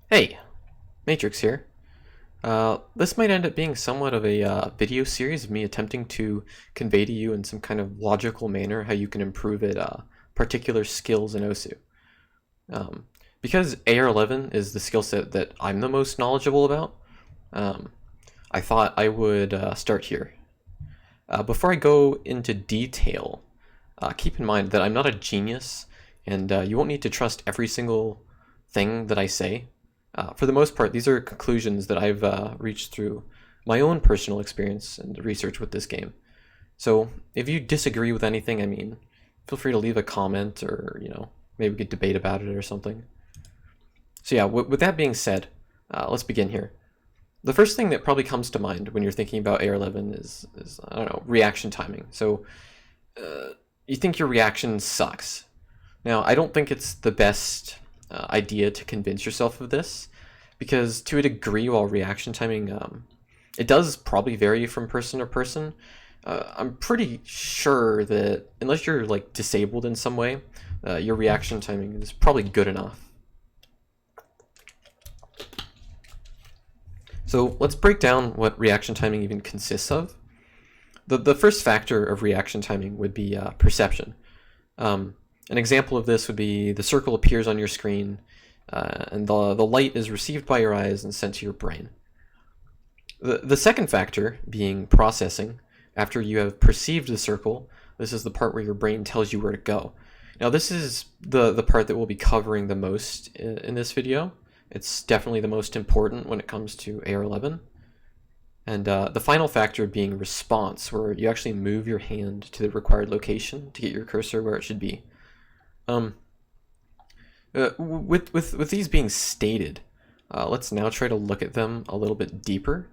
Hey, Matrix here. This might end up being somewhat of a video series of me attempting to convey to you in some kind of logical manner how you can improve at particular skills in OSU. Because AR11 is the skill set that I'm the most knowledgeable about, I thought I would start here. Before I go into detail, keep in mind that I'm not a genius, and you won't need to trust every single thing that I say. For the most part, these are conclusions that I've reached through my own personal experience and research with this game. So if you disagree with anything, feel free to leave a comment, or maybe we could debate about it or something. So yeah, with that being said, let's begin here. The first thing that probably comes to mind when you're thinking about AR11 is I don't know, reaction timing. So you think your reaction sucks. Now, I don't think it's the best idea to convince yourself of this, because to a degree, while reaction timing, it does probably vary from person to person. I'm pretty sure that unless you're like disabled in some way, your reaction timing is probably good enough. So let's break down what reaction timing even consists of. The first factor of reaction timing would be perception. An example of this would be the circle appears on your screen, and the light is received by your eyes and sent to your brain. The second factor being processing. After you have perceived the circle, this is the part where your brain tells you where to go. Now this is the part that we'll be covering the most in this video. It's definitely the most important when it comes to AR11. And the final factor being response, where you actually move your hand to the required location to get your cursor where it should be. With these being stated, let's now try to look at them a little bit deeper.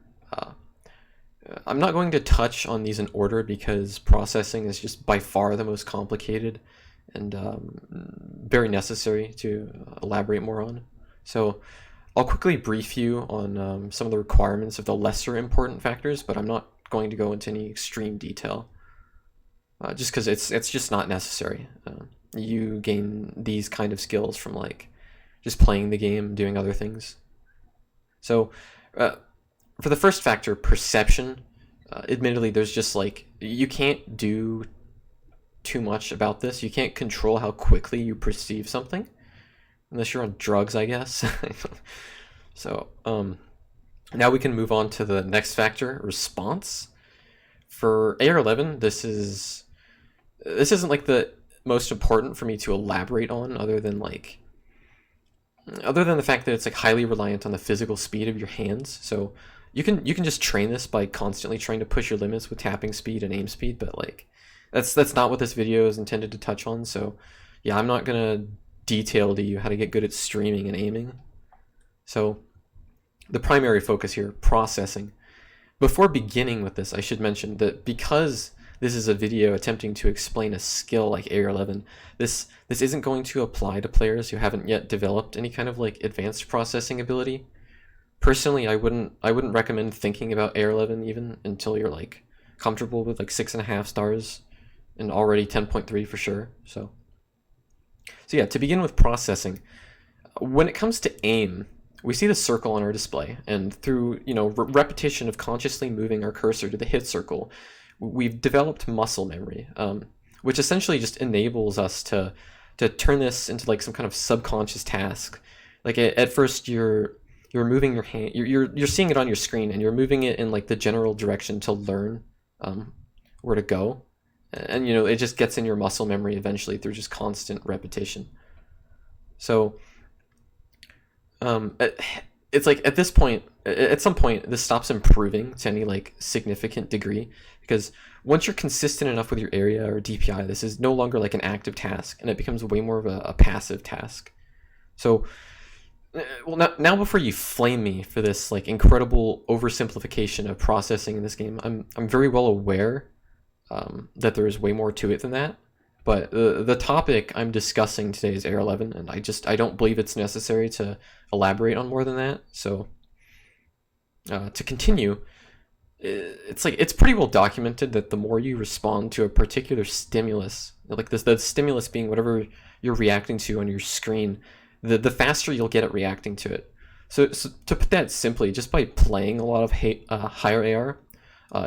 I'm not going to touch on these in order because processing is just by far the most complicated and very necessary to elaborate more on. So I'll quickly brief you on some of the requirements of the lesser important factors, but I'm not going to go into any extreme detail, just because it's just not necessary. You gain these kind of skills from like just playing the game, doing other things. So for the first factor, perception, admittedly there's just like, you can't do too much about this. You can't control how quickly you perceive something, unless you're on drugs, I guess. So now we can move on to the next factor, response. For AR11, this isn't like the most important for me to elaborate on, other than the fact that it's like highly reliant on the physical speed of your hands. So you can just train this by constantly trying to push your limits with tapping speed and aim speed, but like that's not what this video is intended to touch on. So yeah, I'm not gonna detail to you how to get good at streaming and aiming. So the primary focus here, processing. Before beginning with this, I should mention that because this is a video attempting to explain a skill like AR11, this isn't going to apply to players who haven't yet developed any kind of like advanced processing ability. Personally, I wouldn't recommend thinking about AR11 even until you're like comfortable with like 6.5 stars and already 10.3 for sure. So yeah, to begin with processing, when it comes to aim, we see the circle on our display, and through repetition of consciously moving our cursor to the hit circle, we've developed muscle memory, which essentially just enables us to turn this into like some kind of subconscious task. Like at first you're moving your hand, you're seeing it on your screen, and you're moving it in like the general direction to learn where to go. And it just gets in your muscle memory eventually through just constant repetition. So it's like at some point this stops improving to any like significant degree, because once you're consistent enough with your area or DPI, this is no longer like an active task, and it becomes way more of a passive task. So well, now before you flame me for this like incredible oversimplification of processing in this game, I'm very well aware that there is way more to it than that, but the topic I'm discussing today is AR11, and I don't believe it's necessary to elaborate on more than that. So to continue, it's pretty well documented that the more you respond to a particular stimulus, like the stimulus being whatever you're reacting to on your screen, the faster you'll get at reacting to it. So to put that simply, just by playing a lot of higher AR,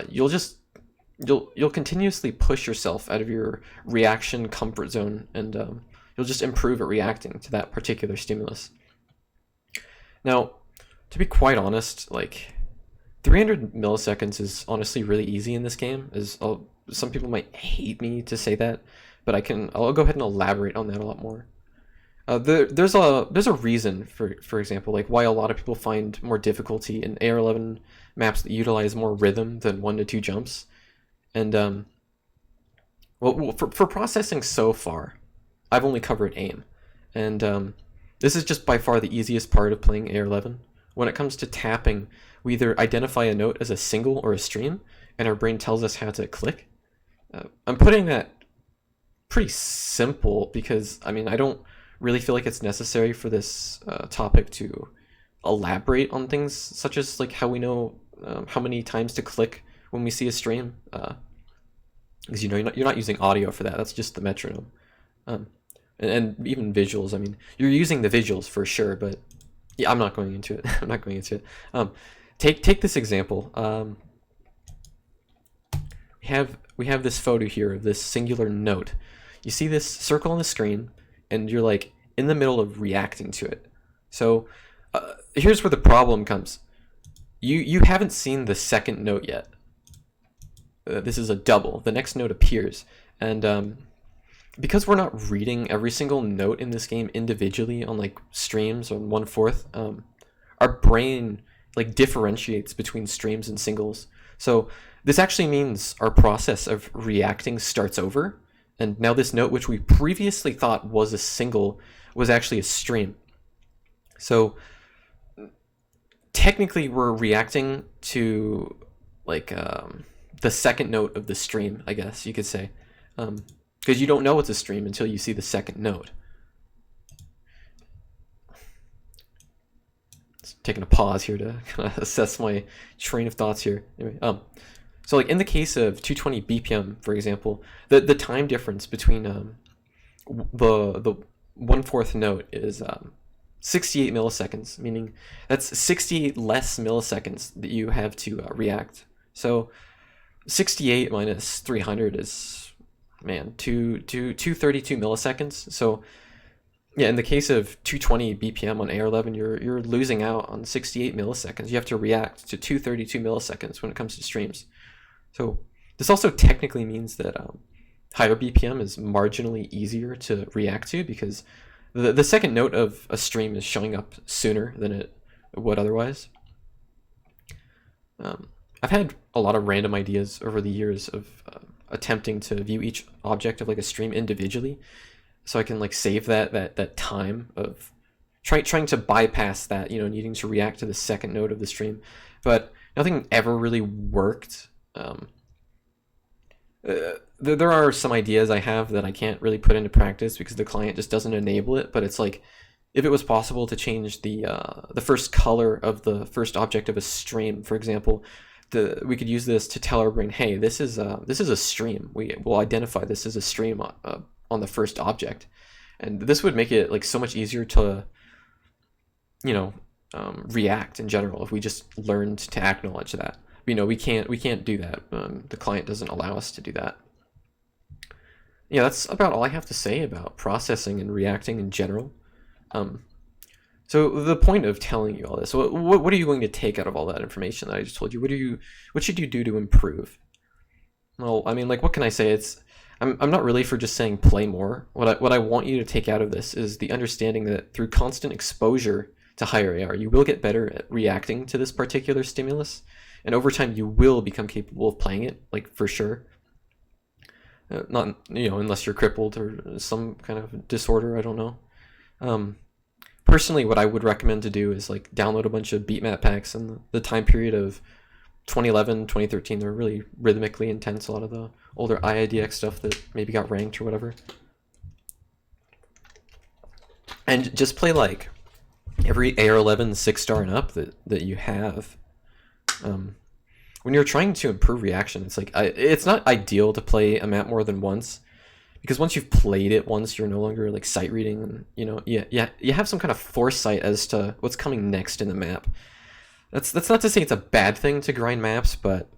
you'll continuously push yourself out of your reaction comfort zone, and you'll just improve at reacting to that particular stimulus. Now, to be quite honest, like 300 milliseconds is honestly really easy in this game. Some people might hate me to say that, but I'll go ahead and elaborate on that a lot more. There's a reason for example, like why a lot of people find more difficulty in AR11 maps that utilize more rhythm than 1 to 2 jumps. And well, for processing so far, I've only covered aim, and this is just by far the easiest part of playing AR11. When it comes to tapping, we either identify a note as a single or a stream, and our brain tells us how to click. I'm putting that pretty simple because, I mean, I don't really feel like it's necessary for this topic to elaborate on things such as like how we know how many times to click when we see a stream, because you're not using audio for that. That's just the metronome, and even visuals. I mean, you're using the visuals for sure, but yeah, I'm not going into it. I'm not going into it. Take this example. We have this photo here of this singular note. You see this circle on the screen, and you're like in the middle of reacting to it. So here's where the problem comes. You haven't seen the second note yet. This is a double. The next note appears, and because we're not reading every single note in this game individually on like streams on 1/4, our brain like differentiates between streams and singles. So this actually means our process of reacting starts over, and now this note, which we previously thought was a single, was actually a stream. So technically we're reacting to like the second note of the stream, I guess you could say, because you don't know it's a stream until you see the second note. Just taking a pause here to kind of assess my train of thoughts here. Anyway, so like in the case of 220 BPM, for example, the time difference between the 1/4 note is 68 milliseconds, meaning that's 68 less milliseconds that you have to react. So 68 minus 300 is, man, 232 milliseconds. So yeah, in the case of 220 BPM on AR11, you're losing out on 68 milliseconds. You have to react to 232 milliseconds when it comes to streams. So this also technically means that higher BPM is marginally easier to react to because the second note of a stream is showing up sooner than it would otherwise. I've had a lot of random ideas over the years of attempting to view each object of like a stream individually, so I can like save that time of trying to bypass that, you know, needing to react to the second note of the stream, but nothing ever really worked. There are some ideas I have that I can't really put into practice because the client just doesn't enable it, but it's like if it was possible to change the first color of the first object of a stream, for example, we could use this to tell our brain, hey, this is a stream. We will identify this as a stream on the first object, and this would make it like so much easier to, you know, react in general if we just learned to acknowledge that. You know, we can't do that. The client doesn't allow us to do that. Yeah, that's about all I have to say about processing and reacting in general. So the point of telling you all this, what are you going to take out of all that information that I just told you? What should you do to improve? Well, I mean, like, what can I say? I'm not really for just saying play more. What I want you to take out of this is the understanding that through constant exposure to higher AR, you will get better at reacting to this particular stimulus, and over time you will become capable of playing it, like, for sure. Not, you know, unless you're crippled or some kind of disorder, I don't know. Personally, what I would recommend to do is like download a bunch of beatmap packs in the time period of 2011, 2013. They're really rhythmically intense, a lot of the older IIDX stuff that maybe got ranked or whatever. And just play like every AR11 6-star and up that you have. When you're trying to improve reaction, it's like it's not ideal to play a map more than once, because once you've played it once, you're no longer like sight reading, and you have some kind of foresight as to what's coming next in the map. That's not to say it's a bad thing to grind maps, but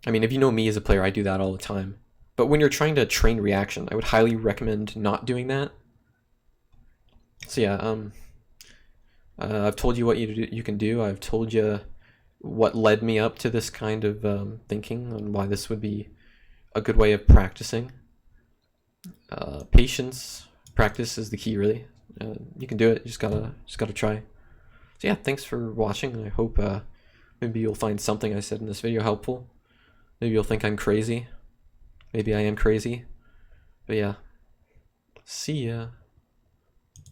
I mean, if you know me as a player, I do that all the time. But when you're trying to train reaction, I would highly recommend not doing that. So yeah, I've told you what you can do. I've told you what led me up to this kind of thinking, and why this would be a good way of practicing. Patience, practice is the key, really. You can do it. You just gotta try. So yeah, thanks for watching. I hope maybe you'll find something I said in this video helpful. Maybe you'll think I'm crazy. Maybe I am crazy. But yeah, see ya.